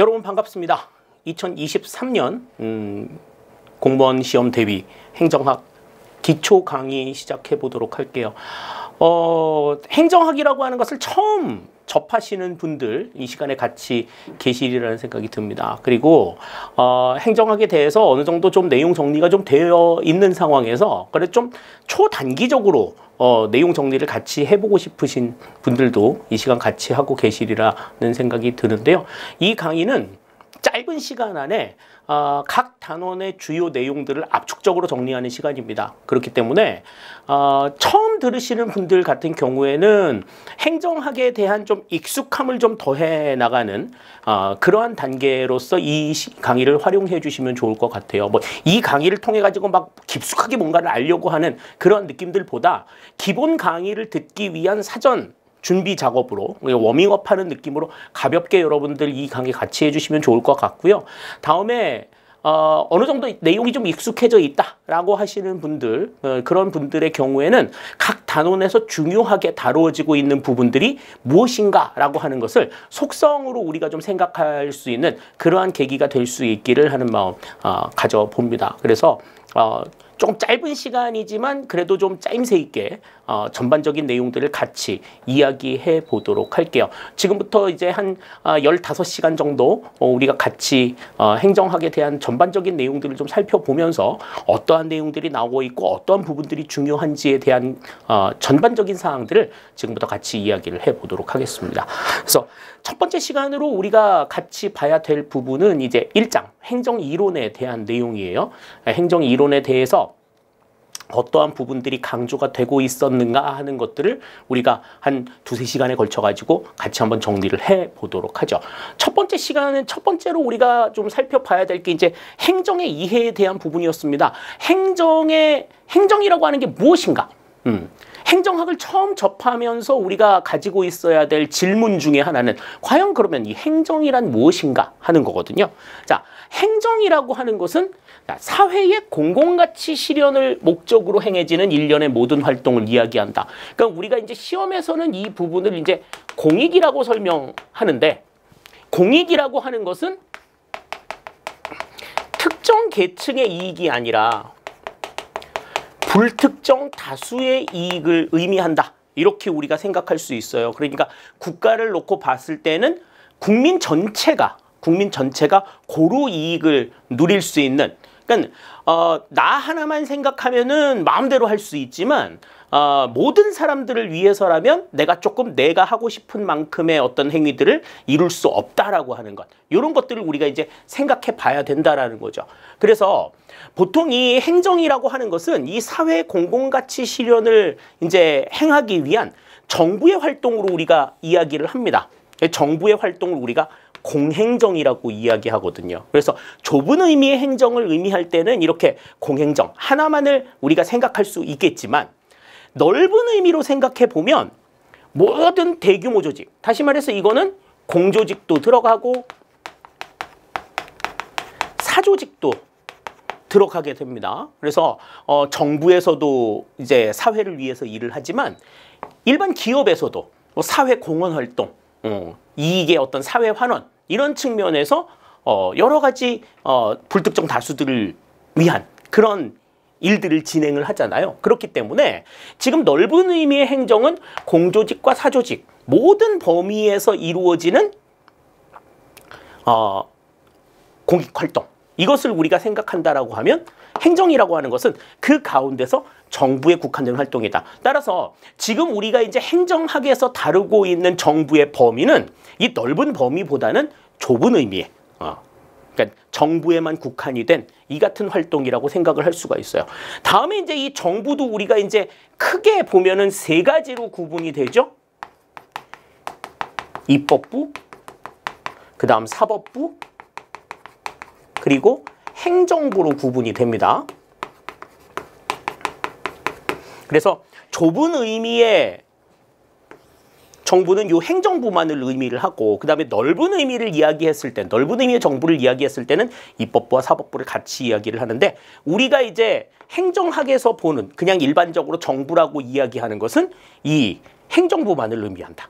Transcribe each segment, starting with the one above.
여러분 반갑습니다. 2023년 공무원 시험 대비 행정학 기초 강의 시작해 보도록 할게요. 행정학이라고 하는 것을 처음 접하시는 분들 이 시간에 같이 계시리라는 생각이 듭니다. 그리고 행정학에 대해서 어느 정도 좀 내용 정리가 좀 되어 있는 상황에서 그래 좀 초단기적으로 내용 정리를 같이 해보고 싶으신 분들도 이 시간 같이 하고 계시리라는 생각이 드는데요. 이 강의는 짧은 시간 안에 각 단원의 주요 내용들을 압축적으로 정리하는 시간입니다. 그렇기 때문에 처음 들으시는 분들 같은 경우에는 행정학에 대한 좀 익숙함을 좀 더해 나가는 그러한 단계로서 이 강의를 활용해 주시면 좋을 것 같아요. 뭐 이 강의를 통해 가지고 막 깊숙하게 뭔가를 알려고 하는 그런 느낌들보다 기본 강의를 듣기 위한 사전 준비 작업으로 워밍업 하는 느낌으로 가볍게 여러분들 이 강의 같이 해주시면 좋을 것 같고요. 다음에 어느 정도 내용이 좀 익숙해져 있다라고 하시는 분들, 그런 분들의 경우에는 각 단원에서 중요하게 다루어지고 있는 부분들이 무엇인가라고 하는 것을 속성으로 우리가 좀 생각할 수 있는 그러한 계기가 될 수 있기를 하는 마음 가져봅니다. 그래서 조금 짧은 시간이지만 그래도 좀 짜임새 있게 전반적인 내용들을 같이 이야기해 보도록 할게요. 지금부터 이제 한 15시간 정도 우리가 같이 행정학에 대한 전반적인 내용들을 좀 살펴보면서 어떠한 내용들이 나오고 있고 어떠한 부분들이 중요한지에 대한 전반적인 사항들을 지금부터 같이 이야기를 해 보도록 하겠습니다. 그래서 첫 번째 시간으로 우리가 같이 봐야 될 부분은 이제 1장 행정이론에 대한 내용이에요. 행정이론에 대해서 어떠한 부분들이 강조가 되고 있었는가 하는 것들을 우리가 한 두세 시간에 걸쳐 가지고 같이 한번 정리를 해 보도록 하죠. 첫 번째 시간은 첫 번째로 우리가 좀 살펴봐야 될 게 이제 행정의 이해에 대한 부분이었습니다. 행정이라고 하는 게 무엇인가? 행정학을 처음 접하면서 우리가 가지고 있어야 될 질문 중에 하나는 과연 그러면 이 행정이란 무엇인가 하는 거거든요. 자, 행정이라고 하는 것은 사회의 공공가치 실현을 목적으로 행해지는 일련의 모든 활동을 이야기한다. 그러니까 우리가 이제 시험에서는 이 부분을 이제 공익이라고 설명하는데, 공익이라고 하는 것은 특정 계층의 이익이 아니라 불특정 다수의 이익을 의미한다. 이렇게 우리가 생각할 수 있어요. 그러니까 국가를 놓고 봤을 때는 국민 전체가 고루 이익을 누릴 수 있는, 그러니까 나 하나만 생각하면은 마음대로 할 수 있지만 모든 사람들을 위해서라면 내가 하고 싶은 만큼의 어떤 행위들을 이룰 수 없다라고 하는 것, 이런 것들을 우리가 이제 생각해 봐야 된다라는 거죠. 그래서 보통 이 행정이라고 하는 것은 이 사회 공공가치 실현을 이제 행하기 위한 정부의 활동으로 우리가 이야기를 합니다. 정부의 활동을 우리가 공행정이라고 이야기하거든요. 그래서 좁은 의미의 행정을 의미할 때는 이렇게 공행정 하나만을 우리가 생각할 수 있겠지만, 넓은 의미로 생각해 보면 모든 대규모 조직, 다시 말해서 이거는 공조직도 들어가고 사조직도 들어가게 됩니다. 그래서 정부에서도 이제 사회를 위해서 일을 하지만 일반 기업에서도 사회 공헌 활동, 이익의 어떤 사회 환원, 이런 측면에서 여러 가지 불특정 다수들을 위한 그런 일들을 진행을 하잖아요. 그렇기 때문에 지금 넓은 의미의 행정은 공조직과 사조직 모든 범위에서 이루어지는 공익활동, 이것을 우리가 생각한다라고 하면 행정이라고 하는 것은 그 가운데서 정부에 국한된 활동이다. 따라서 지금 우리가 이제 행정학에서 다루고 있는 정부의 범위는 이 넓은 범위보다는 좁은 의미의, 그러니까 정부에만 국한이 된 이 같은 활동이라고 생각을 할 수가 있어요. 다음에 이제 이 정부도 우리가 이제 크게 보면은 세 가지로 구분이 되죠. 입법부, 그 다음 사법부, 그리고 행정부로 구분이 됩니다. 그래서 좁은 의미의 정부는 이 행정부만을 의미를 하고, 그 다음에 넓은 의미를 이야기했을 때, 넓은 의미의 정부를 이야기했을 때는 입법부와 사법부를 같이 이야기를 하는데, 우리가 이제 행정학에서 보는 그냥 일반적으로 정부라고 이야기하는 것은 이 행정부만을 의미한다.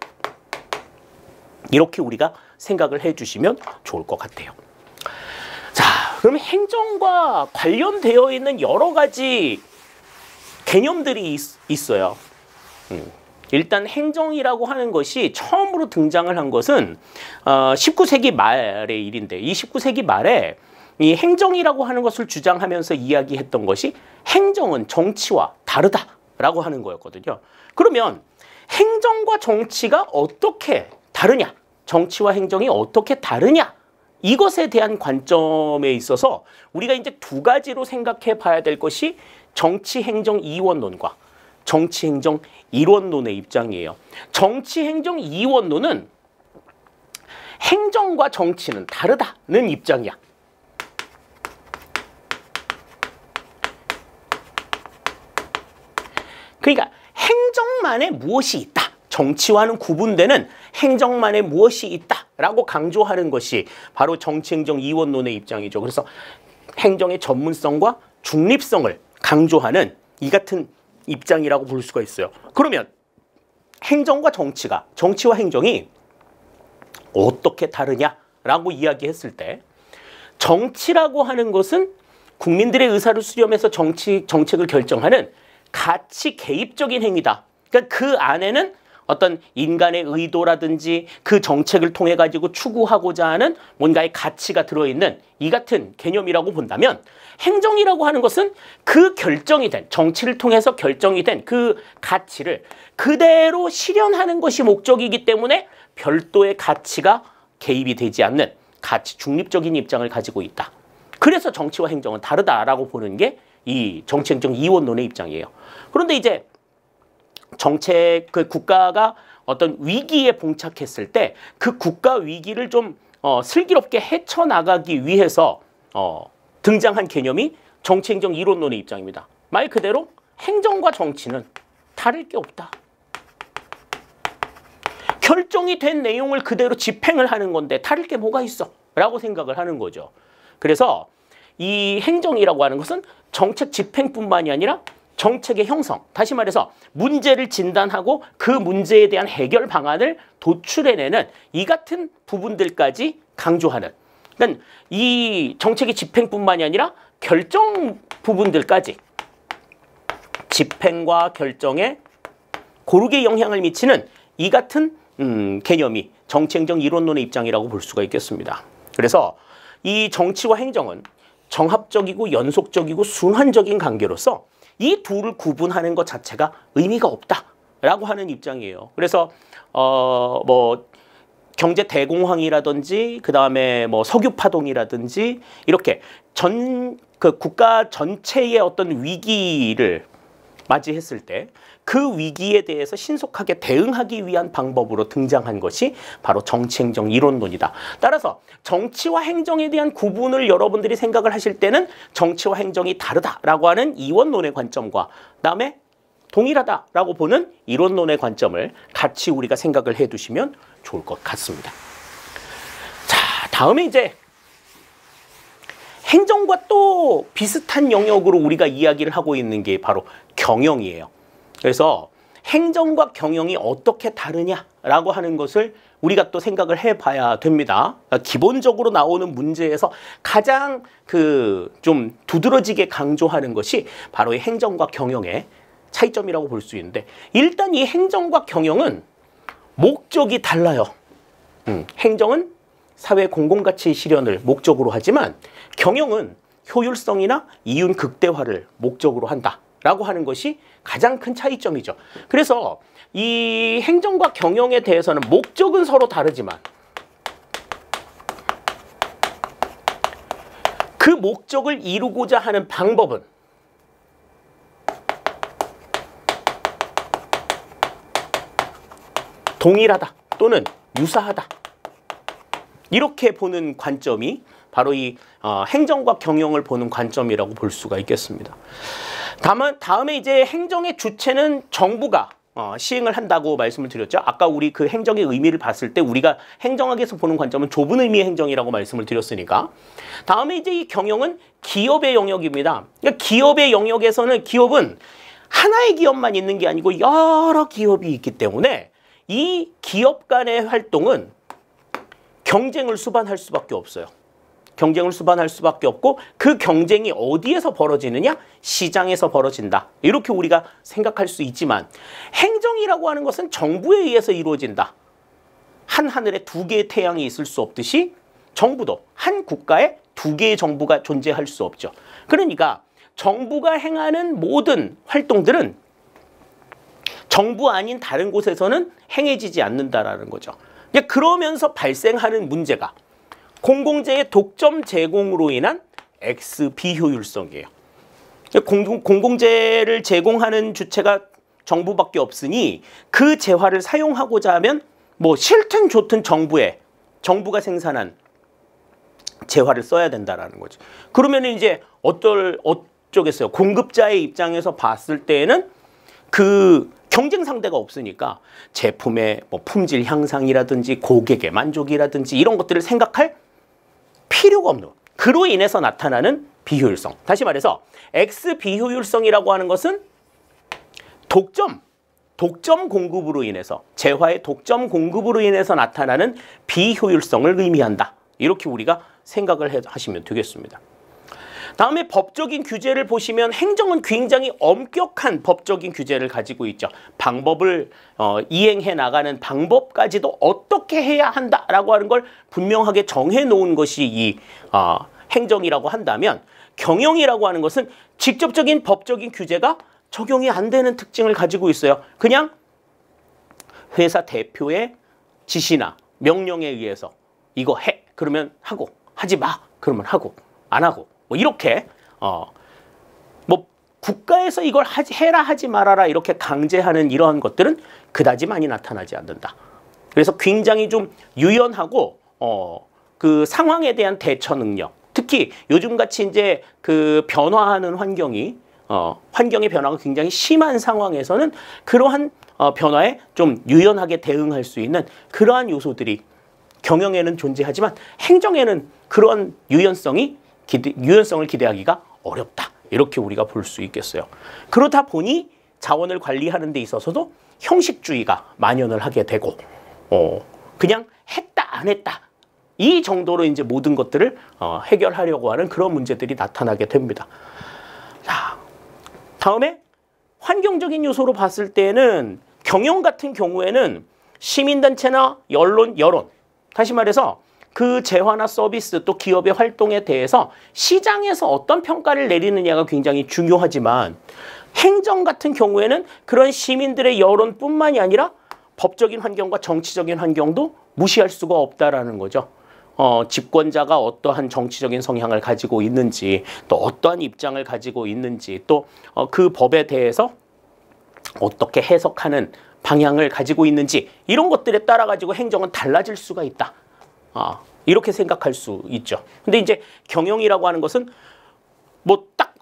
이렇게 우리가 생각을 해주시면 좋을 것 같아요. 자, 그럼 행정과 관련되어 있는 여러 가지 개념들이 있어요. 일단 행정이라고 하는 것이 처음으로 등장을 한 것은 19세기 말의 일인데, 이 19세기 말에 이 행정이라고 하는 것을 주장하면서 이야기했던 것이 행정은 정치와 다르다라고 하는 거였거든요. 그러면 행정과 정치가 어떻게 다르냐? 정치와 행정이 어떻게 다르냐? 이것에 대한 관점에 있어서 우리가 이제 두 가지로 생각해 봐야 될 것이 정치-행정 이원론과 정치-행정 일원론의 입장이에요. 정치-행정 이원론은 행정과 정치는 다르다는 입장이야. 그러니까 행정만에 무엇이 있다. 정치와는 구분되는 행정만에 무엇이 있다라고 강조하는 것이 바로 정치-행정 이원론의 입장이죠. 그래서 행정의 전문성과 중립성을 강조하는 이 같은 입장이라고 볼 수가 있어요. 그러면 행정과 정치가, 정치와 행정이 어떻게 다르냐라고 이야기했을 때, 정치라고 하는 것은 국민들의 의사를 수렴해서 정책을 결정하는 가치 개입적인 행위다. 그러니까 그 안에는 어떤 인간의 의도라든지 그 정책을 통해 가지고 추구하고자 하는 뭔가의 가치가 들어있는 이 같은 개념이라고 본다면, 행정이라고 하는 것은 그 결정이 된, 정치를 통해서 결정이 된 그 가치를 그대로 실현하는 것이 목적이기 때문에 별도의 가치가 개입이 되지 않는 가치 중립적인 입장을 가지고 있다. 그래서 정치와 행정은 다르다라고 보는 게 이 정치-행정 이원론의 입장이에요. 그런데 이제 그 국가가 어떤 위기에 봉착했을 때 그 국가 위기를 좀 슬기롭게 헤쳐나가기 위해서 등장한 개념이 정치-행정 이론론의 입장입니다. 말 그대로 행정과 정치는 다를 게 없다. 결정이 된 내용을 그대로 집행을 하는 건데 다를 게 뭐가 있어? 라고 생각을 하는 거죠. 그래서 이 행정이라고 하는 것은 정책 집행뿐만이 아니라 정책의 형성, 다시 말해서 문제를 진단하고 그 문제에 대한 해결 방안을 도출해내는 이 같은 부분들까지 강조하는, 그러니까 이 정책의 집행뿐만이 아니라 결정 부분들까지 집행과 결정에 고르게 영향을 미치는 이 같은 개념이 정치-행정 이론론의 입장이라고 볼 수가 있겠습니다. 그래서 이 정치와 행정은 정합적이고 연속적이고 순환적인 관계로서 이 둘을 구분하는 것 자체가 의미가 없다라고 하는 입장이에요. 그래서 뭐 경제 대공황이라든지 그다음에 뭐 석유 파동이라든지 이렇게 그 국가 전체의 어떤 위기를 맞이했을 때 그 위기에 대해서 신속하게 대응하기 위한 방법으로 등장한 것이 바로 정치-행정 이론론이다. 따라서 정치와 행정에 대한 구분을 여러분들이 생각을 하실 때는 정치와 행정이 다르다라고 하는 이원론의 관점과 그다음에 동일하다라고 보는 이론론의 관점을 같이 우리가 생각을 해두시면 좋을 것 같습니다. 자, 다음에 이제 행정과 또 비슷한 영역으로 우리가 이야기를 하고 있는 게 바로 경영이에요. 그래서 행정과 경영이 어떻게 다르냐라고 하는 것을 우리가 또 생각을 해봐야 됩니다. 기본적으로 나오는 문제에서 가장 좀 두드러지게 강조하는 것이 바로 이 행정과 경영의 차이점이라고 볼 수 있는데, 일단 이 행정과 경영은 목적이 달라요. 행정은 사회 공공가치 실현을 목적으로 하지만 경영은 효율성이나 이윤 극대화를 목적으로 한다라고 하는 것이 가장 큰 차이점이죠. 그래서 이 행정과 경영에 대해서는 목적은 서로 다르지만 그 목적을 이루고자 하는 방법은 동일하다 또는 유사하다. 이렇게 보는 관점이 바로 이 행정과 경영을 보는 관점이라고 볼 수가 있겠습니다. 다음에 이제 행정의 주체는 정부가 시행을 한다고 말씀을 드렸죠. 아까 우리 그 행정의 의미를 봤을 때 우리가 행정학에서 보는 관점은 좁은 의미의 행정이라고 말씀을 드렸으니까, 다음에 이제 이 경영은 기업의 영역입니다. 그러니까 기업의 영역에서는 기업은 하나의 기업만 있는 게 아니고 여러 기업이 있기 때문에 이 기업 간의 활동은 경쟁을 수반할 수밖에 없어요. 경쟁을 수반할 수밖에 없고 그 경쟁이 어디에서 벌어지느냐? 시장에서 벌어진다. 이렇게 우리가 생각할 수 있지만 행정이라고 하는 것은 정부에 의해서 이루어진다. 한 하늘에 두 개의 태양이 있을 수 없듯이 정부도 한 국가에 두 개의 정부가 존재할 수 없죠. 그러니까 정부가 행하는 모든 활동들은 정부 아닌 다른 곳에서는 행해지지 않는다라는 거죠. 그러면서 발생하는 문제가 공공재의 독점 제공으로 인한 X 비효율성이에요. 공공재를 제공하는 주체가 정부밖에 없으니 그 재화를 사용하고자 하면 뭐 싫든 좋든 정부가 생산한 재화를 써야 된다라는 거죠. 그러면 이제 어쩌겠어요. 공급자의 입장에서 봤을 때에는 그 경쟁 상대가 없으니까 제품의 뭐 품질 향상이라든지 고객의 만족이라든지 이런 것들을 생각할 필요가 없는, 그로 인해서 나타나는 비효율성. 다시 말해서 X 비효율성이라고 하는 것은 독점 공급으로 인해서, 재화의 독점 공급으로 인해서 나타나는 비효율성을 의미한다. 이렇게 우리가 생각을 하시면 되겠습니다. 다음에 법적인 규제를 보시면 행정은 굉장히 엄격한 법적인 규제를 가지고 있죠. 방법을 이행해 나가는 방법까지도 어떻게 해야 한다라고 하는 걸 분명하게 정해 놓은 것이 이 행정이라고 한다면, 경영이라고 하는 것은 직접적인 법적인 규제가 적용이 안 되는 특징을 가지고 있어요. 그냥 회사 대표의 지시나 명령에 의해서 이거 해 그러면 하고, 하지 마 그러면 하고, 안 하고, 뭐 이렇게 뭐 국가에서 이걸 해라 하지 말아라 이렇게 강제하는 이러한 것들은 그다지 많이 나타나지 않는다. 그래서 굉장히 좀 유연하고 그 상황에 대한 대처 능력, 특히 요즘같이 이제 그 변화하는 환경의 변화가 굉장히 심한 상황에서는 그러한 변화에 좀 유연하게 대응할 수 있는 그러한 요소들이 경영에는 존재하지만 행정에는 그러한 유연성을 기대하기가 어렵다. 이렇게 우리가 볼 수 있겠어요. 그러다 보니 자원을 관리하는 데 있어서도 형식주의가 만연을 하게 되고 그냥 했다 안 했다 이 정도로 이제 모든 것들을 해결하려고 하는 그런 문제들이 나타나게 됩니다. 자, 다음에 환경적인 요소로 봤을 때는 경영 같은 경우에는 시민단체나 여론, 다시 말해서 그 재화나 서비스 또 기업의 활동에 대해서 시장에서 어떤 평가를 내리느냐가 굉장히 중요하지만 행정 같은 경우에는 그런 시민들의 여론뿐만이 아니라 법적인 환경과 정치적인 환경도 무시할 수가 없다라는 거죠. 집권자가 어떠한 정치적인 성향을 가지고 있는지, 또 어떠한 입장을 가지고 있는지, 또 그 법에 대해서 어떻게 해석하는 방향을 가지고 있는지, 이런 것들에 따라 가지고 행정은 달라질 수가 있다. 이렇게 생각할 수 있죠. 근데 이제 경영이라고 하는 것은 뭐 딱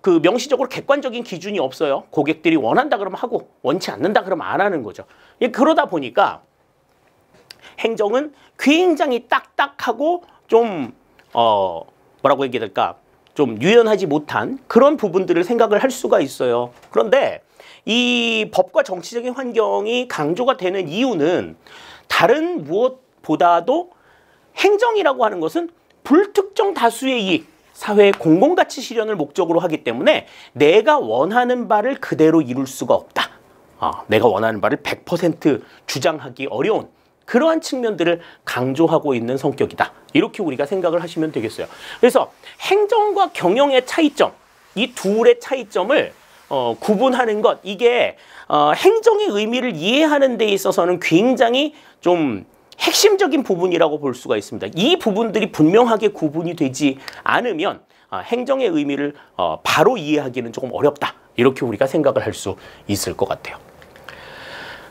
그 명시적으로 객관적인 기준이 없어요. 고객들이 원한다 그러면 하고 원치 않는다 그러면 안 하는 거죠. 그러다 보니까 행정은 굉장히 딱딱하고 좀 뭐라고 얘기해야 될까? 좀 유연하지 못한 그런 부분들을 생각을 할 수가 있어요. 그런데 이 법과 정치적인 환경이 강조가 되는 이유는 다른 무엇보다도 행정이라고 하는 것은 불특정 다수의 이익, 사회의 공공가치 실현을 목적으로 하기 때문에 내가 원하는 바를 그대로 이룰 수가 없다. 내가 원하는 바를 100% 주장하기 어려운 그러한 측면들을 강조하고 있는 성격이다. 이렇게 우리가 생각을 하시면 되겠어요. 그래서 행정과 경영의 차이점, 이 둘의 차이점을 구분하는 것, 이게 행정의 의미를 이해하는 데 있어서는 굉장히 좀 핵심적인 부분이라고 볼 수가 있습니다. 이 부분들이 분명하게 구분이 되지 않으면 행정의 의미를 바로 이해하기는 조금 어렵다. 이렇게 우리가 생각을 할 수 있을 것 같아요.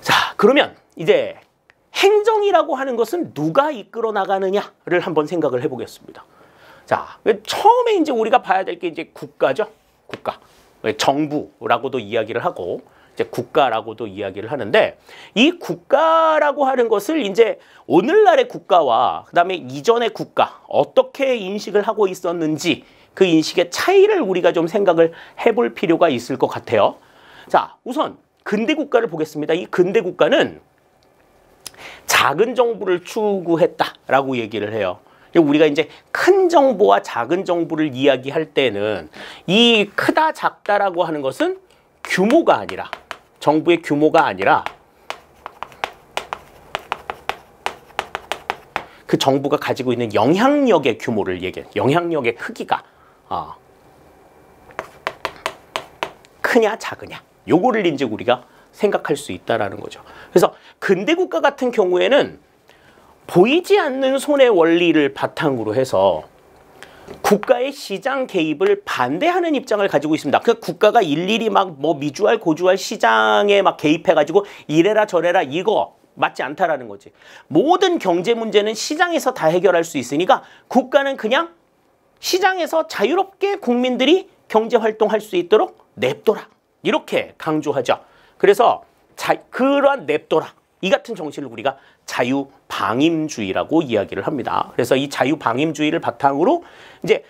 자, 그러면 이제 행정이라고 하는 것은 누가 이끌어 나가느냐를 한번 생각을 해보겠습니다. 자, 처음에 이제 우리가 봐야 될 게 이제 국가죠. 국가. 정부라고도 이야기를 하고 이제 국가라고도 이야기를 하는데, 이 국가라고 하는 것을 이제 오늘날의 국가와 그다음에 이전의 국가 어떻게 인식을 하고 있었는지 그 인식의 차이를 우리가 좀 생각을 해볼 필요가 있을 것 같아요. 자, 우선 근대 국가를 보겠습니다. 이 근대 국가는 작은 정부를 추구했다라고 얘기를 해요. 우리가 이제 큰 정부와 작은 정부를 이야기할 때는 이 크다 작다라고 하는 것은 규모가 아니라, 정부의 규모가 아니라 그 정부가 가지고 있는 영향력의 규모를 얘기해요. 영향력의 크기가 크냐 작으냐, 요거를 이제 우리가 생각할 수 있다라는 거죠. 그래서 근대 국가 같은 경우에는 보이지 않는 손의 원리를 바탕으로 해서 국가의 시장 개입을 반대하는 입장을 가지고 있습니다. 그 국가가 일일이 막 뭐 미주알 고주알 시장에 막 개입해가지고 이래라 저래라, 이거 맞지 않다라는 거지. 모든 경제 문제는 시장에서 다 해결할 수 있으니까 국가는 그냥 시장에서 자유롭게 국민들이 경제 활동할 수 있도록 냅둬라, 이렇게 강조하죠. 그래서 그러한 냅둬라, 이 같은 정신을 우리가 자유방임주의라고 이야기를 합니다. 그래서 이 자유방임주의를 바탕으로 이제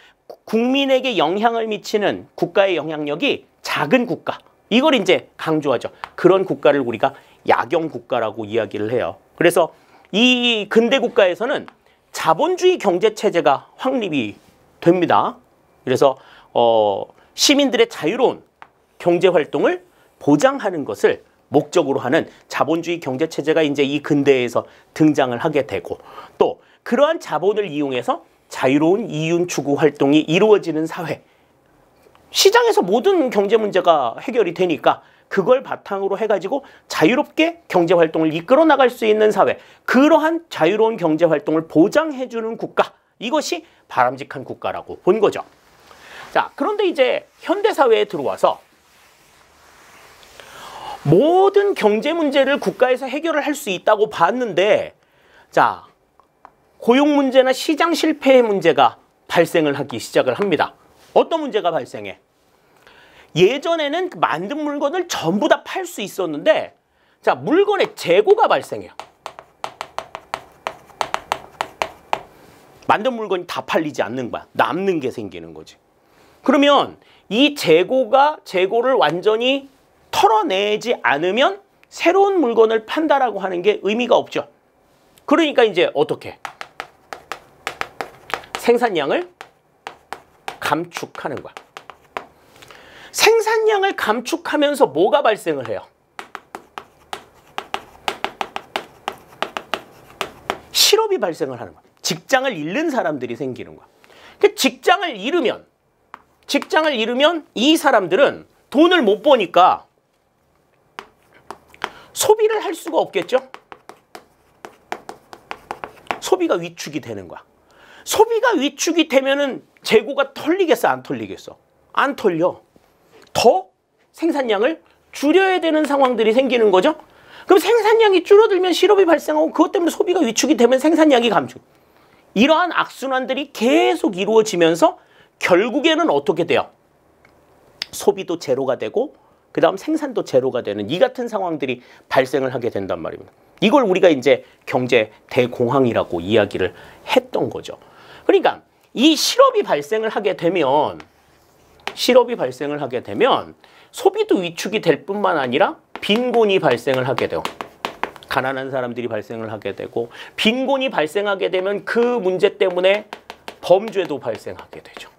국민에게 영향을 미치는 국가의 영향력이 작은 국가, 이걸 이제 강조하죠. 그런 국가를 우리가 야경국가라고 이야기를 해요. 그래서 이 근대 국가에서는 자본주의 경제체제가 확립이 됩니다. 그래서 시민들의 자유로운 경제활동을 보장하는 것을 목적으로 하는 자본주의 경제체제가 이제 이 근대에서 등장을 하게 되고, 또 그러한 자본을 이용해서 자유로운 이윤 추구 활동이 이루어지는 사회, 시장에서 모든 경제 문제가 해결이 되니까 그걸 바탕으로 해가지고 자유롭게 경제 활동을 이끌어 나갈 수 있는 사회, 그러한 자유로운 경제 활동을 보장해주는 국가, 이것이 바람직한 국가라고 본 거죠. 자, 그런데 이제 현대사회에 들어와서 모든 경제 문제를 국가에서 해결을 할 수 있다고 봤는데, 자, 고용 문제나 시장 실패의 문제가 발생을 하기 시작을 합니다. 어떤 문제가 발생해? 예전에는 만든 물건을 전부 다 팔 수 있었는데, 자, 물건의 재고가 발생해요. 만든 물건이 다 팔리지 않는 거야. 남는 게 생기는 거지. 그러면 이 재고를 완전히 털어내지 않으면 새로운 물건을 판다라고 하는 게 의미가 없죠. 그러니까 이제 어떻게? 생산량을 감축하는 거야. 생산량을 감축하면서 뭐가 발생을 해요? 실업이 발생을 하는 거야. 직장을 잃는 사람들이 생기는 거야. 직장을 잃으면 이 사람들은 돈을 못 버니까 소비를 할 수가 없겠죠? 소비가 위축이 되는 거야. 소비가 위축이 되면은 재고가 털리겠어, 안 털리겠어? 안 털려. 더 생산량을 줄여야 되는 상황들이 생기는 거죠? 그럼 생산량이 줄어들면 실업이 발생하고, 그것 때문에 소비가 위축이 되면 생산량이 감축. 이러한 악순환들이 계속 이루어지면서 결국에는 어떻게 돼요? 소비도 제로가 되고 그 다음 생산도 제로가 되는 이 같은 상황들이 발생을 하게 된단 말입니다. 이걸 우리가 이제 경제 대공황이라고 이야기를 했던 거죠. 그러니까 이 실업이 발생을 하게 되면 소비도 위축이 될 뿐만 아니라 빈곤이 발생을 하게 되고, 가난한 사람들이 발생을 하게 되고, 빈곤이 발생하게 되면 그 문제 때문에 범죄도 발생하게 되죠.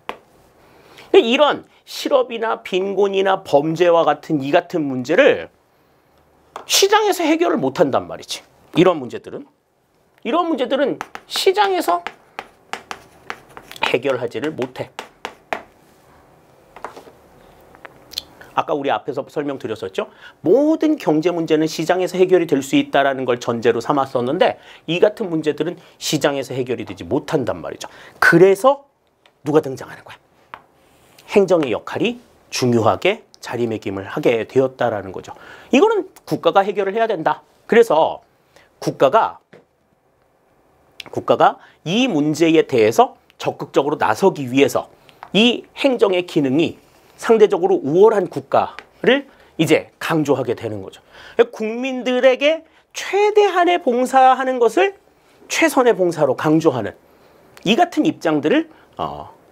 이런 실업이나 빈곤이나 범죄와 같은 이 같은 문제를 시장에서 해결을 못한단 말이지. 이런 문제들은 시장에서 해결하지를 못해. 아까 우리 앞에서 설명드렸었죠. 모든 경제 문제는 시장에서 해결이 될 수 있다는 걸 전제로 삼았었는데, 이 같은 문제들은 시장에서 해결이 되지 못한단 말이죠. 그래서 누가 등장하는 거야? 행정의 역할이 중요하게 자리매김을 하게 되었다라는 거죠. 이거는 국가가 해결을 해야 된다. 그래서 국가가 이 문제에 대해서 적극적으로 나서기 위해서 이 행정의 기능이 상대적으로 우월한 국가를 이제 강조하게 되는 거죠. 국민들에게 최대한의 봉사하는 것을 최선의 봉사로 강조하는 이 같은 입장들을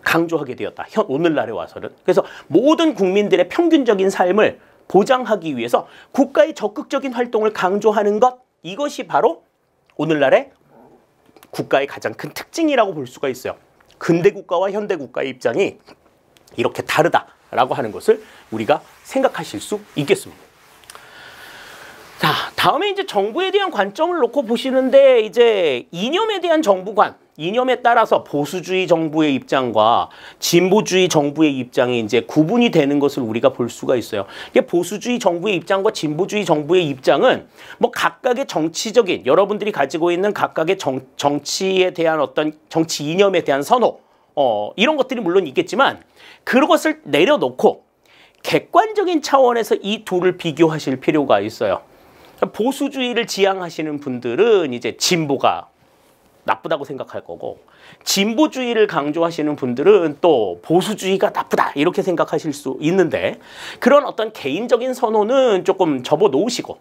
강조하게 되었다. 오늘날에 와서는. 그래서 모든 국민들의 평균적인 삶을 보장하기 위해서 국가의 적극적인 활동을 강조하는 것, 이것이 바로 오늘날의 국가의 가장 큰 특징이라고 볼 수가 있어요. 근대 국가와 현대 국가의 입장이 이렇게 다르다라고 하는 것을 우리가 생각하실 수 있겠습니다. 자, 다음에 이제 정부에 대한 관점을 놓고 보시는데 이제 이념에 대한 정부관, 이념에 따라서 보수주의 정부의 입장과 진보주의 정부의 입장이 이제 구분이 되는 것을 우리가 볼 수가 있어요. 이게 보수주의 정부의 입장과 진보주의 정부의 입장은 뭐 각각의 정치적인 여러분들이 가지고 있는 각각의 정치에 대한 어떤 정치 이념에 대한 선호 이런 것들이 물론 있겠지만 그것을 내려놓고 객관적인 차원에서 이 둘을 비교하실 필요가 있어요. 보수주의를 지향하시는 분들은 이제 진보가 나쁘다고 생각할 거고 진보주의를 강조하시는 분들은 또 보수주의가 나쁘다 이렇게 생각하실 수 있는데 그런 어떤 개인적인 선호는 조금 접어놓으시고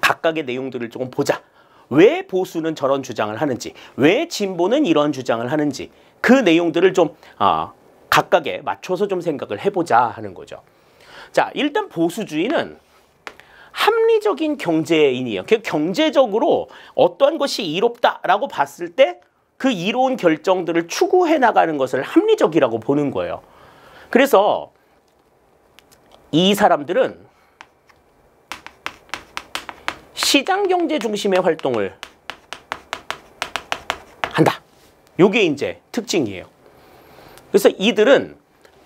각각의 내용들을 조금 보자. 왜 보수는 저런 주장을 하는지, 왜 진보는 이런 주장을 하는지 그 내용들을 좀 각각에 맞춰서 좀 생각을 해보자 하는 거죠. 자, 일단 보수주의는 합리적인 경제인이에요. 경제적으로 어떠한 것이 이롭다라고 봤을 때 그 이로운 결정들을 추구해 나가는 것을 합리적이라고 보는 거예요. 그래서 이 사람들은 시장경제 중심의 활동을 한다. 요게 이제 특징이에요. 그래서 이들은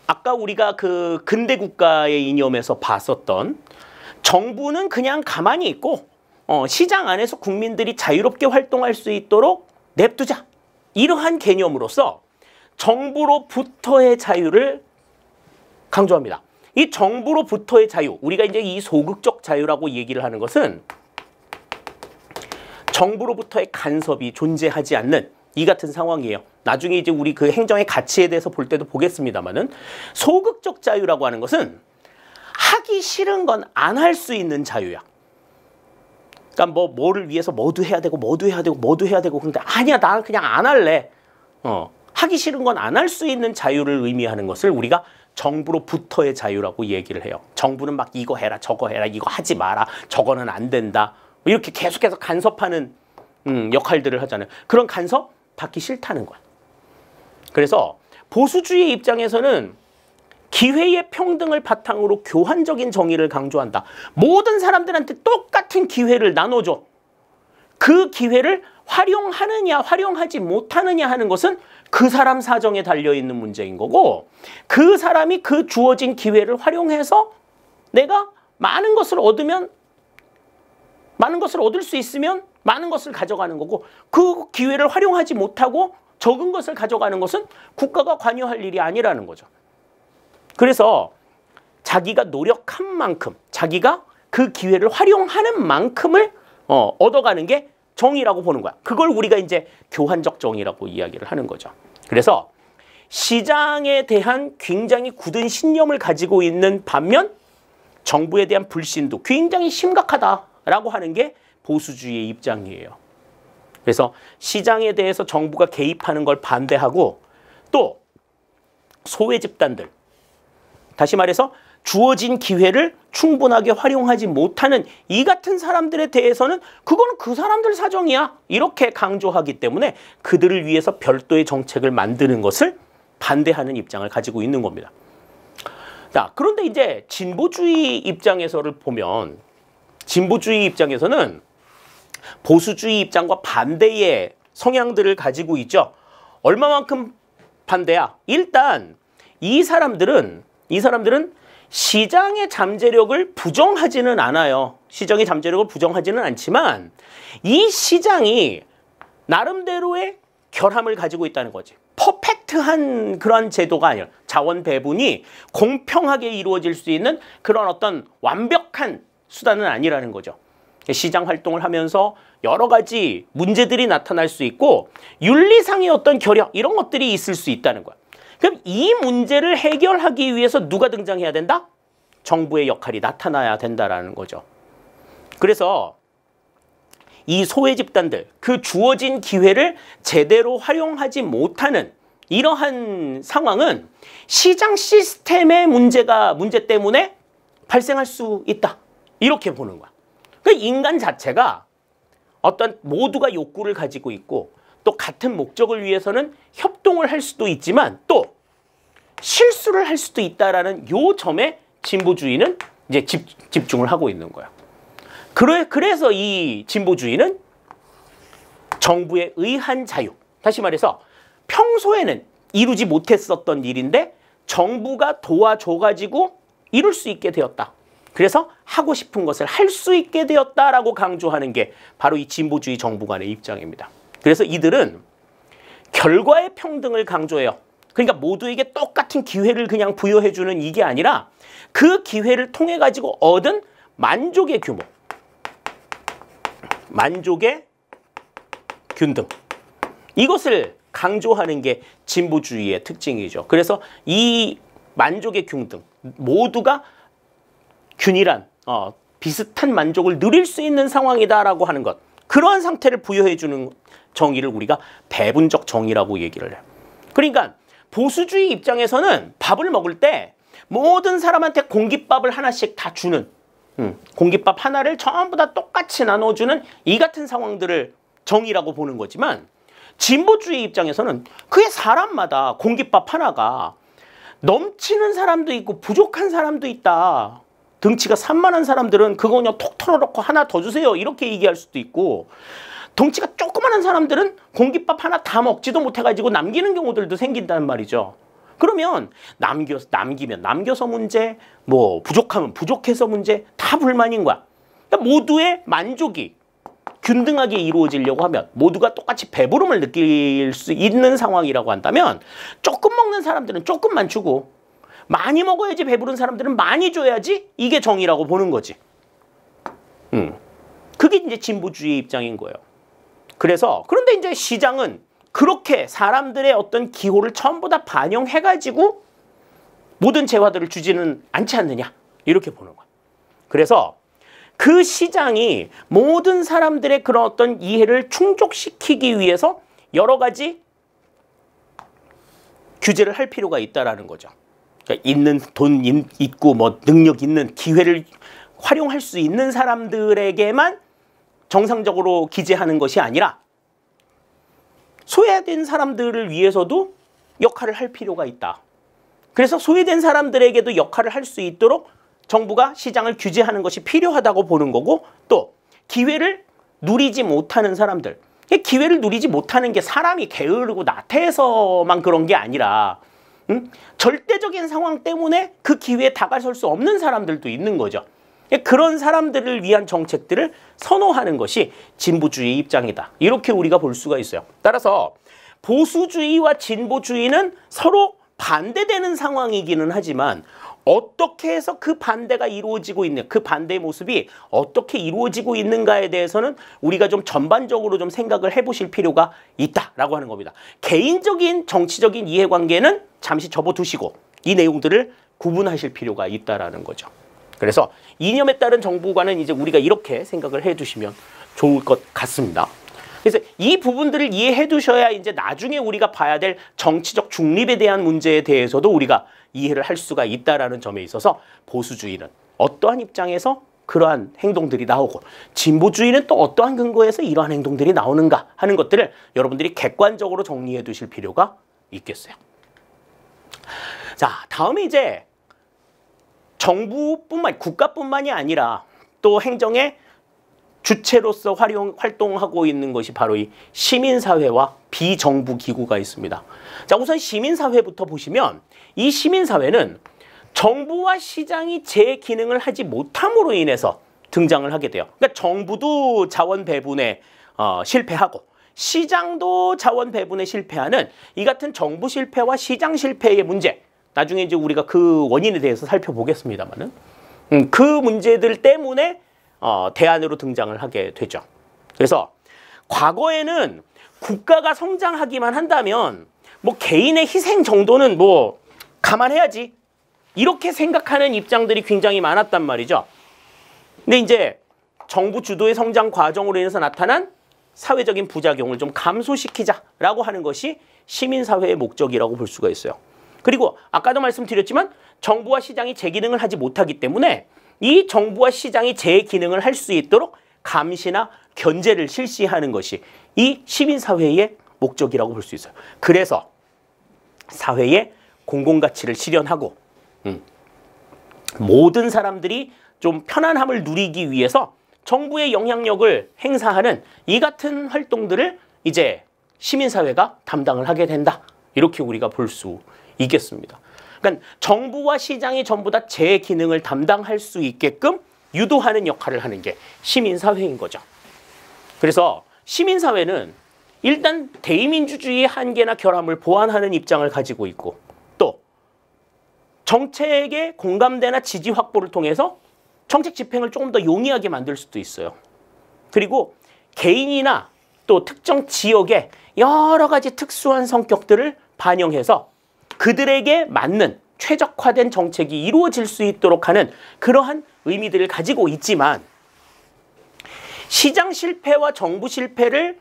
아까 우리가 그 근대 국가의 이념에서 봤었던 정부는 그냥 가만히 있고 시장 안에서 국민들이 자유롭게 활동할 수 있도록 냅두자. 이러한 개념으로서 정부로부터의 자유를 강조합니다. 이 정부로부터의 자유, 우리가 이제 이 소극적 자유라고 얘기를 하는 것은 정부로부터의 간섭이 존재하지 않는 이 같은 상황이에요. 나중에 이제 우리 그 행정의 가치에 대해서 볼 때도 보겠습니다만은 소극적 자유라고 하는 것은 하기 싫은 건 안 할 수 있는 자유야. 그러니까 뭐를 위해서 뭐도 해야 되고 그런데 아니야 나는 그냥 안 할래. 하기 싫은 건 안 할 수 있는 자유를 의미하는 것을 우리가 정부로부터의 자유라고 얘기를 해요. 정부는 막 이거 해라 저거 해라 이거 하지 마라 저거는 안 된다. 이렇게 계속해서 간섭하는 역할들을 하잖아요. 그런 간섭 받기 싫다는 거야. 그래서 보수주의 입장에서는 기회의 평등을 바탕으로 교환적인 정의를 강조한다. 모든 사람들한테 똑같은 기회를 나눠줘. 그 기회를 활용하느냐 활용하지 못하느냐 하는 것은 그 사람 사정에 달려있는 문제인 거고 그 사람이 그 주어진 기회를 활용해서 내가 많은 것을 얻으면 많은 것을 얻을 수 있으면 많은 것을 가져가는 거고 그 기회를 활용하지 못하고 적은 것을 가져가는 것은 국가가 관여할 일이 아니라는 거죠. 그래서 자기가 노력한 만큼 자기가 그 기회를 활용하는 만큼을 얻어가는 게 정의라고 보는 거야. 그걸 우리가 이제 교환적 정의라고 이야기를 하는 거죠. 그래서 시장에 대한 굉장히 굳은 신념을 가지고 있는 반면 정부에 대한 불신도 굉장히 심각하다라고 하는 게 보수주의의 입장이에요. 그래서 시장에 대해서 정부가 개입하는 걸 반대하고 또 소외 집단들 다시 말해서 주어진 기회를 충분하게 활용하지 못하는 이 같은 사람들에 대해서는 그거는 그 사람들 사정이야 이렇게 강조하기 때문에 그들을 위해서 별도의 정책을 만드는 것을 반대하는 입장을 가지고 있는 겁니다. 자, 그런데 이제 진보주의 입장에서를 보면 진보주의 입장에서는 보수주의 입장과 반대의 성향들을 가지고 있죠. 얼마만큼 반대야? 일단 이 사람들은 시장의 잠재력을 부정하지는 않아요. 시장의 잠재력을 부정하지는 않지만 이 시장이 나름대로의 결함을 가지고 있다는 거지. 퍼펙트한 그런 제도가 아니라 자원 배분이 공평하게 이루어질 수 있는 그런 어떤 완벽한 수단은 아니라는 거죠. 시장 활동을 하면서 여러 가지 문제들이 나타날 수 있고 윤리상의 어떤 결여 이런 것들이 있을 수 있다는 거야. 그럼 이 문제를 해결하기 위해서 누가 등장해야 된다? 정부의 역할이 나타나야 된다라는 거죠. 그래서 이 소외 집단들, 그 주어진 기회를 제대로 활용하지 못하는 이러한 상황은 시장 시스템의 문제 때문에 발생할 수 있다. 이렇게 보는 거야. 그러니까 인간 자체가 어떤 모두가 욕구를 가지고 있고 또 같은 목적을 위해서는 협동을 할 수도 있지만 또 실수를 할 수도 있다라는 요 점에 진보주의는 이제 집중을 하고 있는 거야. 그래서 이 진보주의는 정부의 의한 자유, 다시 말해서 평소에는 이루지 못했었던 일인데 정부가 도와줘가지고 이룰 수 있게 되었다. 그래서 하고 싶은 것을 할 수 있게 되었다라고 강조하는 게 바로 이 진보주의 정부관의 입장입니다. 그래서 이들은 결과의 평등을 강조해요. 그러니까 모두에게 똑같은 기회를 그냥 부여해주는 이게 아니라 그 기회를 통해 가지고 얻은 만족의 규모, 만족의 균등, 이것을 강조하는 게 진보주의의 특징이죠. 그래서 이 만족의 균등, 모두가 균일한 비슷한 만족을 누릴 수 있는 상황이다라고 하는 것, 그러한 상태를 부여해주는 정의를 우리가 배분적 정의라고 얘기를 해요. 그러니까 보수주의 입장에서는 밥을 먹을 때 모든 사람한테 공깃밥을 하나씩 다 주는, 공깃밥 하나를 전부 다 똑같이 나눠주는 이 같은 상황들을 정의라고 보는 거지만, 진보주의 입장에서는 그의 사람마다 공깃밥 하나가 넘치는 사람도 있고 부족한 사람도 있다. 덩치가 산만한 사람들은 그거 그냥 톡 털어놓고 하나 더 주세요 이렇게 얘기할 수도 있고, 덩치가 조그마한 사람들은 공깃밥 하나 다 먹지도 못해가지고 남기는 경우들도 생긴다는 말이죠. 그러면 남기면 남겨서 문제, 뭐 부족하면 부족해서 문제, 다 불만인 거야. 그러니까 모두의 만족이 균등하게 이루어지려고 하면, 모두가 똑같이 배부름을 느낄 수 있는 상황이라고 한다면 조금 먹는 사람들은 조금만 주고 많이 먹어야지 배부른 사람들은 많이 줘야지, 이게 정의라고 보는 거지. 그게 이제 진보주의 입장인 거예요. 그런데 이제 시장은 그렇게 사람들의 어떤 기호를 전부 다 반영해가지고 모든 재화들을 주지는 않지 않느냐, 이렇게 보는 거야. 그래서 그 시장이 모든 사람들의 그런 어떤 이해를 충족시키기 위해서 여러 가지 규제를 할 필요가 있다라는 거죠. 그러니까 있는 돈 있고 뭐 능력 있는, 기회를 활용할 수 있는 사람들에게만 정상적으로 기재하는 것이 아니라 소외된 사람들을 위해서도 역할을 할 필요가 있다. 그래서 소외된 사람들에게도 역할을 할 수 있도록 정부가 시장을 규제하는 것이 필요하다고 보는 거고, 또 기회를 누리지 못하는 사람들, 기회를 누리지 못하는 게 사람이 게으르고 나태해서만 그런 게 아니라 절대적인 상황 때문에 그 기회에 다가설 수 없는 사람들도 있는 거죠. 그런 사람들을 위한 정책들을 선호하는 것이 진보주의 입장이다, 이렇게 우리가 볼 수가 있어요. 따라서 보수주의와 진보주의는 서로 반대되는 상황이기는 하지만 어떻게 해서 그 반대가 이루어지고 있는, 그 반대의 모습이 어떻게 이루어지고 있는가에 대해서는 우리가 좀 전반적으로 좀 생각을 해보실 필요가 있다라고 하는 겁니다. 개인적인 정치적인 이해관계는 잠시 접어두시고 이 내용들을 구분하실 필요가 있다라는 거죠. 그래서 이념에 따른 정부관은 이제 우리가 이렇게 생각을 해두시면 좋을 것 같습니다. 그래서 이 부분들을 이해해 두셔야 이제 나중에 우리가 봐야 될 정치적 중립에 대한 문제에 대해서도 우리가 이해를 할 수가 있다라는 점에 있어서 보수주의는 어떠한 입장에서 그러한 행동들이 나오고, 진보주의는 또 어떠한 근거에서 이러한 행동들이 나오는가 하는 것들을 여러분들이 객관적으로 정리해 두실 필요가 있겠어요. 자, 다음에 이제 국가뿐만이 아니라 또 행정의 주체로서 활동하고 있는 것이 바로 이 시민사회와 비정부 기구가 있습니다. 자, 우선 시민사회부터 보시면 이 시민사회는 정부와 시장이 제 기능을 하지 못함으로 인해서 등장을 하게 돼요. 그러니까 정부도 자원 배분에 실패하고 시장도 자원 배분에 실패하는 이 같은 정부 실패와 시장 실패의 문제, 나중에 이제 우리가 그 원인에 대해서 살펴보겠습니다만은 그 문제들 때문에 대안으로 등장을 하게 되죠. 그래서 과거에는 국가가 성장하기만 한다면 뭐 개인의 희생 정도는 뭐 감안해야지, 이렇게 생각하는 입장들이 굉장히 많았단 말이죠. 근데 이제 정부 주도의 성장 과정으로 인해서 나타난 사회적인 부작용을 좀 감소시키자라고 하는 것이 시민사회의 목적이라고 볼 수가 있어요. 그리고 아까도 말씀드렸지만 정부와 시장이 제 기능을 하지 못하기 때문에 이 정부와 시장이 제 기능을 할 수 있도록 감시나 견제를 실시하는 것이 이 시민사회의 목적이라고 볼 수 있어요. 그래서 사회의 공공가치를 실현하고 모든 사람들이 좀 편안함을 누리기 위해서 정부의 영향력을 행사하는 이 같은 활동들을 이제 시민사회가 담당을 하게 된다. 이렇게 우리가 볼 수 있겠습니다. 그러니까 정부와 시장이 전부 다 제 기능을 담당할 수 있게끔 유도하는 역할을 하는 게 시민사회인 거죠. 그래서 시민사회는 일단 대의민주주의의 한계나 결함을 보완하는 입장을 가지고 있고 또 정책의 공감대나 지지 확보를 통해서 정책 집행을 조금 더 용이하게 만들 수도 있어요. 그리고 개인이나 또 특정 지역의 여러 가지 특수한 성격들을 반영해서 그들에게 맞는 최적화된 정책이 이루어질 수 있도록 하는 그러한 의미들을 가지고 있지만 시장 실패와 정부 실패를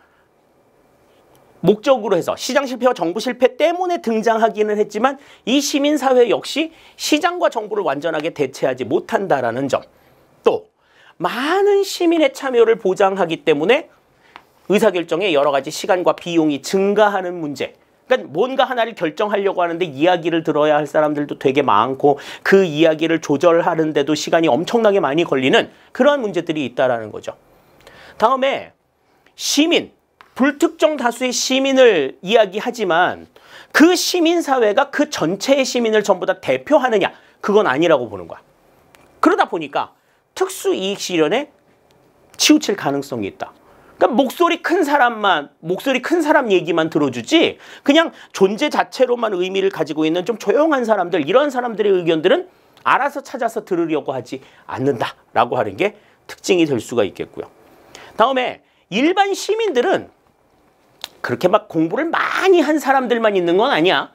목적으로 해서 시장 실패와 정부 실패 때문에 등장하기는 했지만 이 시민사회 역시 시장과 정부를 완전하게 대체하지 못한다라는 점, 또 많은 시민의 참여를 보장하기 때문에 의사결정에 여러 가지 시간과 비용이 증가하는 문제, 그러니까 뭔가 하나를 결정하려고 하는데 이야기를 들어야 할 사람들도 되게 많고 그 이야기를 조절하는데도 시간이 엄청나게 많이 걸리는 그러한 문제들이 있다는 거죠. 다음에 시민, 불특정 다수의 시민을 이야기하지만 그 시민사회가 그 전체의 시민을 전부 다 대표하느냐, 그건 아니라고 보는 거야. 그러다 보니까 특수이익 실현에 치우칠 가능성이 있다. 그러니까 목소리 큰 사람 얘기만 들어주지 그냥 존재 자체로만 의미를 가지고 있는 좀 조용한 사람들, 이런 사람들의 의견들은 알아서 찾아서 들으려고 하지 않는다라고 하는 게 특징이 될 수가 있겠고요. 다음에 일반 시민들은 그렇게 막 공부를 많이 한 사람들만 있는 건 아니야.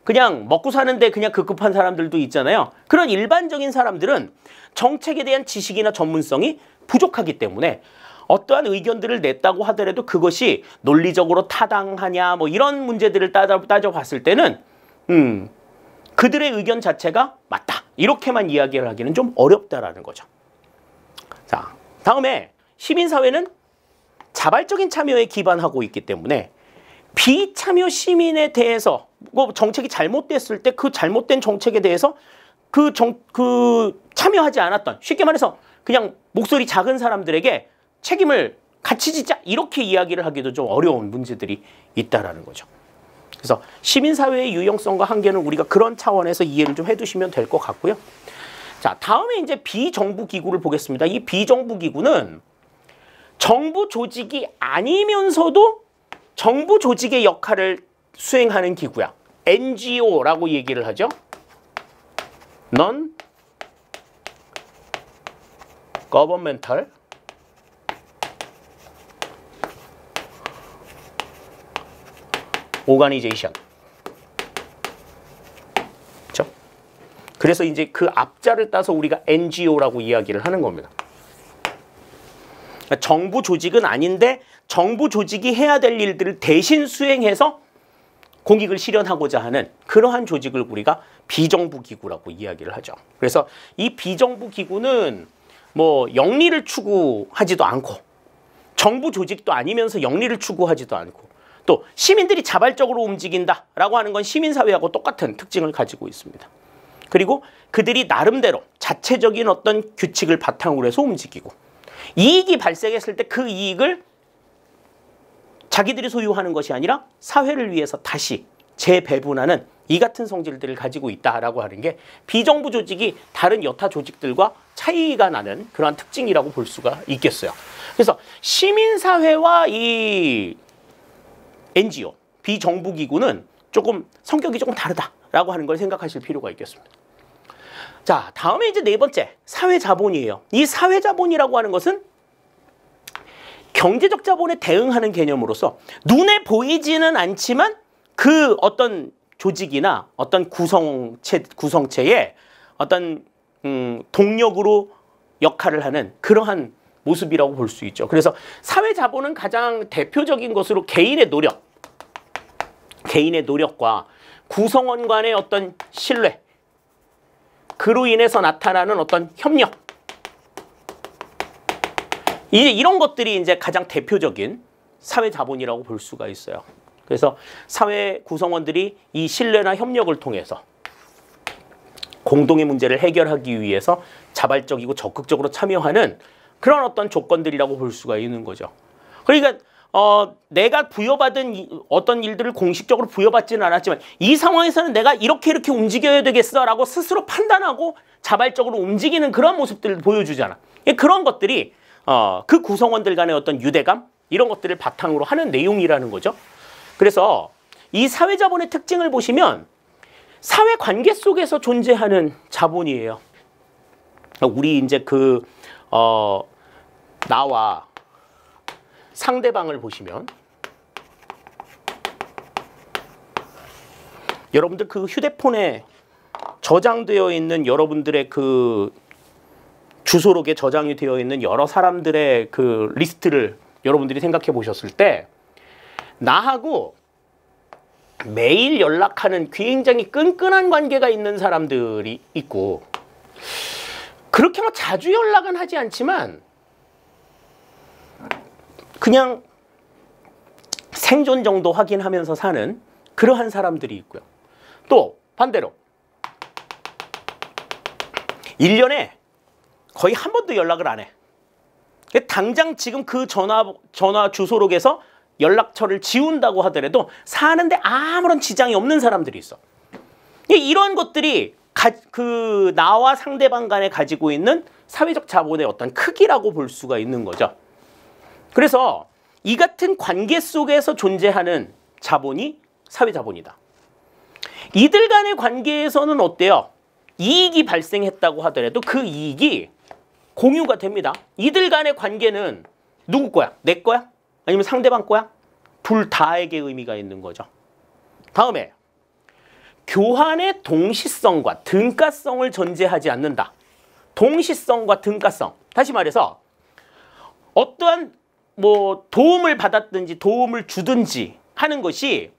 그냥 먹고 사는데 그냥 급급한 사람들도 있잖아요. 그런 일반적인 사람들은 정책에 대한 지식이나 전문성이 부족하기 때문에 어떠한 의견들을 냈다고 하더라도 그것이 논리적으로 타당하냐 뭐 이런 문제들을 따져봤을 때는 그들의 의견 자체가 맞다 이렇게만 이야기를 하기는 좀 어렵다라는 거죠. 자, 다음에 시민사회는 자발적인 참여에 기반하고 있기 때문에 비참여 시민에 대해서 정책이 잘못됐을 때 그 잘못된 정책에 대해서 참여하지 않았던, 쉽게 말해서 그냥 목소리 작은 사람들에게 책임을 같이 지자 이렇게 이야기를 하기도 좀 어려운 문제들이 있다라는 거죠. 그래서 시민사회의 유용성과 한계는 우리가 그런 차원에서 이해를 좀 해두시면 될 것 같고요. 자, 다음에 이제 비정부기구를 보겠습니다. 이 비정부기구는 정부 조직이 아니면서도 정부 조직의 역할을 수행하는 기구야. NGO라고 얘기를 하죠. Non-Governmental Organization. 그렇죠? 그래서 이제 그 앞자를 따서 우리가 NGO라고 이야기를 하는 겁니다. 정부 조직은 아닌데 정부 조직이 해야 될 일들을 대신 수행해서 공익을 실현하고자 하는 그러한 조직을 우리가 비정부기구라고 이야기를 하죠. 그래서 이 비정부기구는 뭐 영리를 추구하지도 않고 정부 조직도 아니면서 영리를 추구하지도 않고 또 시민들이 자발적으로 움직인다라고 하는 건 시민사회하고 똑같은 특징을 가지고 있습니다. 그리고 그들이 나름대로 자체적인 어떤 규칙을 바탕으로 해서 움직이고 이익이 발생했을 때 그 이익을 자기들이 소유하는 것이 아니라 사회를 위해서 다시 재배분하는 이 같은 성질들을 가지고 있다라고 하는 게 비정부 조직이 다른 여타 조직들과 차이가 나는 그러한 특징이라고 볼 수가 있겠어요. 그래서 시민사회와 이 NGO, 비정부기구는 조금 성격이 조금 다르다라고 하는 걸 생각하실 필요가 있겠습니다. 자, 다음에 이제 네 번째, 사회자본이에요. 이 사회자본이라고 하는 것은 경제적 자본에 대응하는 개념으로서 눈에 보이지는 않지만 그 어떤 조직이나 어떤 구성체의 어떤 동력으로 역할을 하는 그러한 모습이라고 볼 수 있죠. 그래서 사회자본은 가장 대표적인 것으로 개인의 노력과 구성원 간의 어떤 신뢰, 그로 인해서 나타나는 어떤 협력, 이제 이런 것들이 이제 가장 대표적인 사회 자본이라고 볼 수가 있어요. 그래서 사회 구성원들이 이 신뢰나 협력을 통해서 공동의 문제를 해결하기 위해서 자발적이고 적극적으로 참여하는 그런 어떤 조건들이라고 볼 수가 있는 거죠. 그러니까 내가 부여받은 어떤 일들을 공식적으로 부여받지는 않았지만 이 상황에서는 내가 이렇게 움직여야 되겠어라고 스스로 판단하고 자발적으로 움직이는 그런 모습들을 보여주잖아. 그런 것들이 그 구성원들 간의 어떤 유대감 이런 것들을 바탕으로 하는 내용이라는 거죠. 그래서 이 사회자본의 특징을 보시면 사회관계 속에서 존재하는 자본이에요. 우리 이제 나와 상대방을 보시면 여러분들 그 휴대폰에 저장되어 있는 여러분들의 그 주소록에 저장이 되어 있는 여러 사람들의 그 리스트를 여러분들이 생각해 보셨을 때 나하고 매일 연락하는 굉장히 끈끈한 관계가 있는 사람들이 있고 그렇게 뭐 자주 연락은 하지 않지만 그냥 생존 정도 확인하면서 사는 그러한 사람들이 있고요. 또 반대로 1년에 거의 한 번도 연락을 안 해. 당장 지금 그 전화 주소록에서 연락처를 지운다고 하더라도 사는데 아무런 지장이 없는 사람들이 있어. 이런 것들이 나와 상대방 간에 가지고 있는 사회적 자본의 어떤 크기라고 볼 수가 있는 거죠. 그래서 이 같은 관계 속에서 존재하는 자본이 사회자본이다. 이들 간의 관계에서는 어때요? 이익이 발생했다고 하더라도 그 이익이 공유가 됩니다. 이들 간의 관계는 누구 거야? 내 거야? 아니면 상대방 거야? 둘 다에게 의미가 있는 거죠. 다음에 교환의 동시성과 등가성을 전제하지 않는다. 동시성과 등가성. 다시 말해서 어떠한 도움을 받았든지 도움을 주든지 하는 것이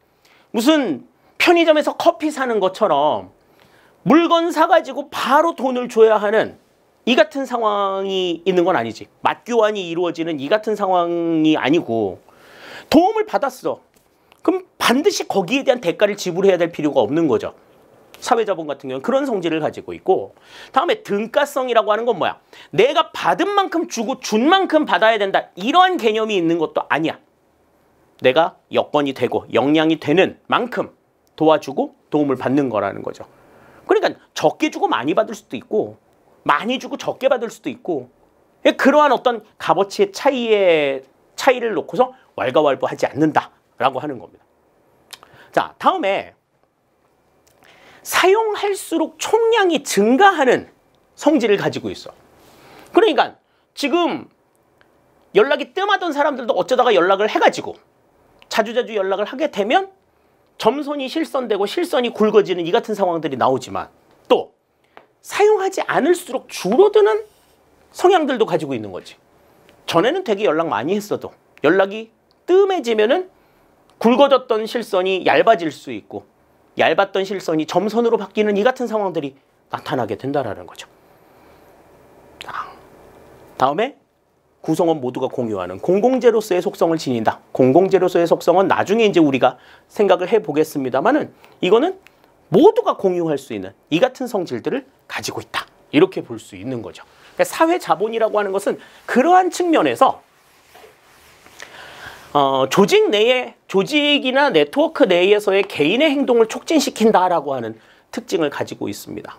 무슨 편의점에서 커피 사는 것처럼 물건 사가지고 바로 돈을 줘야 하는 이 같은 상황이 있는 건 아니지. 맞교환이 이루어지는 이 같은 상황이 아니고 도움을 받았어. 그럼 반드시 거기에 대한 대가를 지불해야 될 필요가 없는 거죠. 사회자본 같은 경우는 그런 성질을 가지고 있고 다음에 등가성이라고 하는 건 뭐야? 내가 받은 만큼 주고 준 만큼 받아야 된다. 이러한 개념이 있는 것도 아니야. 내가 여건이 되고 역량이 되는 만큼 도와주고 도움을 받는 거라는 거죠. 그러니까 적게 주고 많이 받을 수도 있고 많이 주고 적게 받을 수도 있고 그러한 어떤 값어치의 차이를 놓고서 왈가왈부하지 않는다라고 하는 겁니다. 자, 다음에 사용할수록 총량이 증가하는 성질을 가지고 있어. 그러니까 지금 연락이 뜸하던 사람들도 어쩌다가 연락을 해가지고 자주자주 연락을 하게 되면 점선이 실선되고 실선이 굵어지는 이 같은 상황들이 나오지만 또 사용하지 않을수록 줄어드는 성향들도 가지고 있는 거지. 전에는 되게 연락 많이 했어도 연락이 뜸해지면은 굵어졌던 실선이 얇아질 수 있고 얇았던 실선이 점선으로 바뀌는 이 같은 상황들이 나타나게 된다라는 거죠. 다음에 구성원 모두가 공유하는 공공재로서의 속성을 지닌다. 공공재로서의 속성은 나중에 이제 우리가 생각을 해보겠습니다만은 이거는 모두가 공유할 수 있는 이 같은 성질들을 가지고 있다. 이렇게 볼 수 있는 거죠. 그러니까 사회자본이라고 하는 것은 그러한 측면에서 조직이나 네트워크 내에서의 개인의 행동을 촉진시킨다라고 하는 특징을 가지고 있습니다.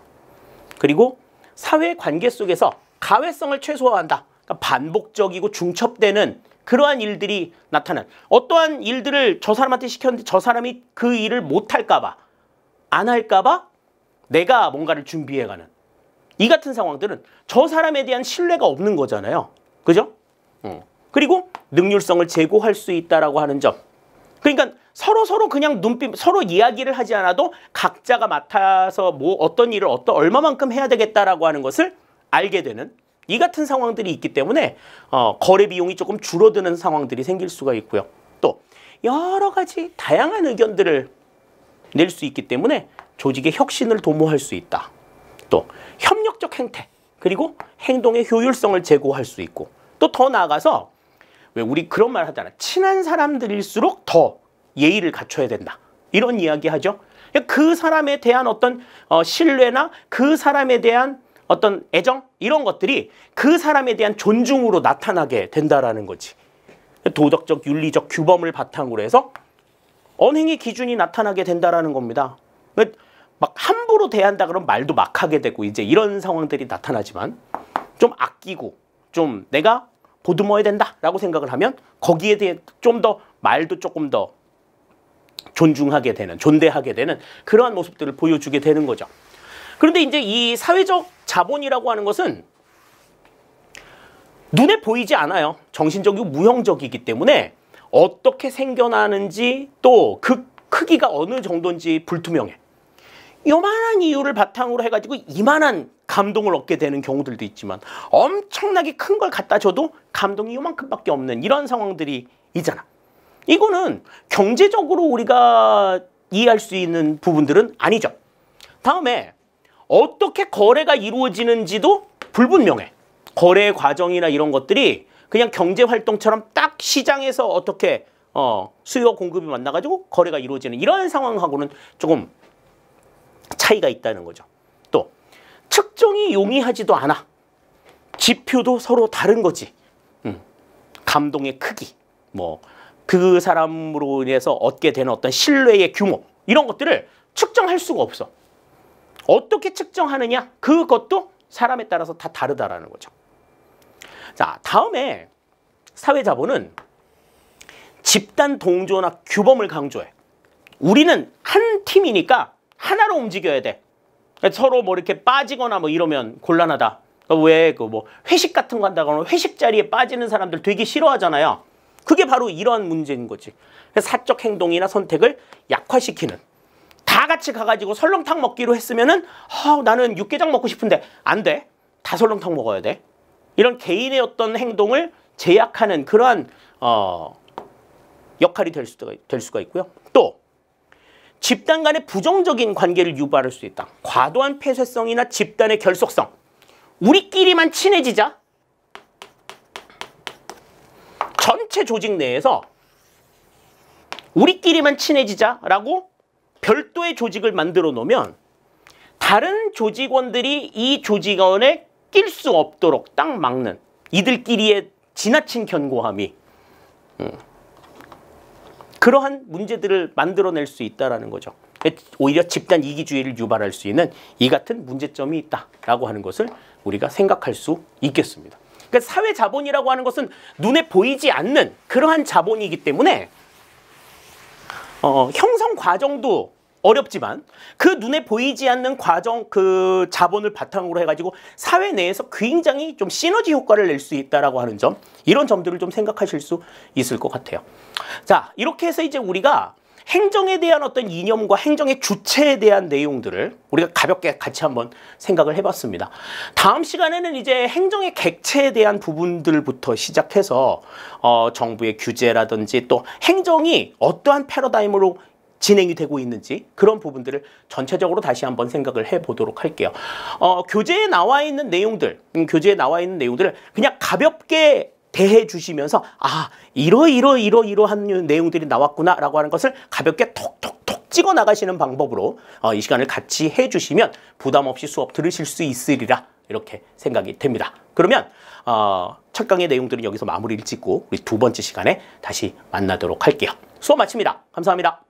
그리고 사회 관계 속에서 가외성을 최소화한다. 그러니까 반복적이고 중첩되는 그러한 일들이 나타난 어떠한 일들을 저 사람한테 시켰는데 저 사람이 그 일을 못할까 봐 안 할까 봐 내가 뭔가를 준비해가는 이 같은 상황들은 저 사람에 대한 신뢰가 없는 거잖아요. 그죠? 그리고 능률성을 제고할 수 있다라고 하는 점. 그러니까 서로 그냥 서로 이야기를 하지 않아도 각자가 맡아서 어떤 일을 얼마만큼 해야 되겠다라고 하는 것을 알게 되는 이 같은 상황들이 있기 때문에 거래 비용이 조금 줄어드는 상황들이 생길 수가 있고요. 또 여러 가지 다양한 의견들을 낼 수 있기 때문에 조직의 혁신을 도모할 수 있다. 또 협력적 행태 그리고 행동의 효율성을 제고할 수 있고 또 더 나아가서 왜 우리 그런 말 하잖아. 친한 사람들일수록 더 예의를 갖춰야 된다. 이런 이야기 하죠. 그 사람에 대한 어떤 신뢰나 그 사람에 대한 어떤 애정 이런 것들이 그 사람에 대한 존중으로 나타나게 된다라는 거지. 도덕적, 윤리적 규범을 바탕으로 해서 언행의 기준이 나타나게 된다라는 겁니다. 막 함부로 대한다 그러면 말도 막 하게 되고 이제 이런 상황들이 나타나지만 좀 아끼고 좀 내가 보듬어야 된다라고 생각을 하면 거기에 대해 좀 더 말도 조금 더 존중하게 되는, 존대하게 되는 그러한 모습들을 보여주게 되는 거죠. 그런데 이제 이 사회적 자본이라고 하는 것은 눈에 보이지 않아요. 정신적이고 무형적이기 때문에 어떻게 생겨나는지 또 그 크기가 어느 정도인지 불투명해. 요만한 이유를 바탕으로 해가지고 이만한 감동을 얻게 되는 경우들도 있지만 엄청나게 큰 걸 갖다 줘도 감동이 요만큼밖에 없는 이런 상황들이 있잖아. 이거는 경제적으로 우리가 이해할 수 있는 부분들은 아니죠. 다음에 어떻게 거래가 이루어지는지도 불분명해. 거래 과정이나 이런 것들이 그냥 경제활동처럼 딱 시장에서 어떻게 수요와 공급이 만나가지고 거래가 이루어지는 이런 상황하고는 조금 차이가 있다는 거죠. 또 측정이 용이하지도 않아. 지표도 서로 다른 거지. 감동의 크기, 뭐 그 사람으로 인해서 얻게 되는 어떤 신뢰의 규모 이런 것들을 측정할 수가 없어. 어떻게 측정하느냐? 그것도 사람에 따라서 다 다르다라는 거죠. 자, 다음에 사회자본은 집단 동조나 규범을 강조해. 우리는 한 팀이니까 하나로 움직여야 돼. 서로 뭐 이렇게 빠지거나 뭐 이러면 곤란하다. 왜 그 뭐 회식 같은 거 한다거나 회식 자리에 빠지는 사람들 되게 싫어하잖아요. 그게 바로 이런 문제인 거지. 사적 행동이나 선택을 약화시키는. 다 같이 가가지고 설렁탕 먹기로 했으면은 나는 육개장 먹고 싶은데 안 돼. 다 설렁탕 먹어야 돼. 이런 개인의 어떤 행동을 제약하는 그러한 역할이 될 수가 있고요. 또 집단 간의 부정적인 관계를 유발할 수 있다. 과도한 폐쇄성이나 집단의 결속성. 우리끼리만 친해지자. 전체 조직 내에서 우리끼리만 친해지자라고 별도의 조직을 만들어 놓으면 다른 조직원들이 이 조직원에 낄 수 없도록 딱 막는 이들끼리의 지나친 견고함이 그러한 문제들을 만들어낼 수 있다는 거죠. 오히려 집단 이기주의를 유발할 수 있는 이 같은 문제점이 있다라고 하는 것을 우리가 생각할 수 있겠습니다. 그러니까 사회 자본이라고 하는 것은 눈에 보이지 않는 그러한 자본이기 때문에 형성 과정도 어렵지만 그 눈에 보이지 않는 과정, 그 자본을 바탕으로 해가지고 사회 내에서 굉장히 좀 시너지 효과를 낼 수 있다라고 하는 점, 이런 점들을 좀 생각하실 수 있을 것 같아요. 자, 이렇게 해서 이제 우리가 행정에 대한 어떤 이념과 행정의 주체에 대한 내용들을 우리가 가볍게 같이 한번 생각을 해봤습니다. 다음 시간에는 이제 행정의 객체에 대한 부분들부터 시작해서 정부의 규제라든지 또 행정이 어떠한 패러다임으로 진행이 되고 있는지 그런 부분들을 전체적으로 다시 한번 생각을 해보도록 할게요. 교재에 나와 있는 내용들을 그냥 가볍게 대해 주시면서 이러한 내용들이 나왔구나 라고 하는 것을 가볍게 톡톡톡 찍어 나가시는 방법으로 이 시간을 같이 해 주시면 부담 없이 수업 들으실 수 있으리라 이렇게 생각이 됩니다. 그러면 첫 강의 내용들은 여기서 마무리를 짓고 우리 두 번째 시간에 다시 만나도록 할게요. 수업 마칩니다. 감사합니다.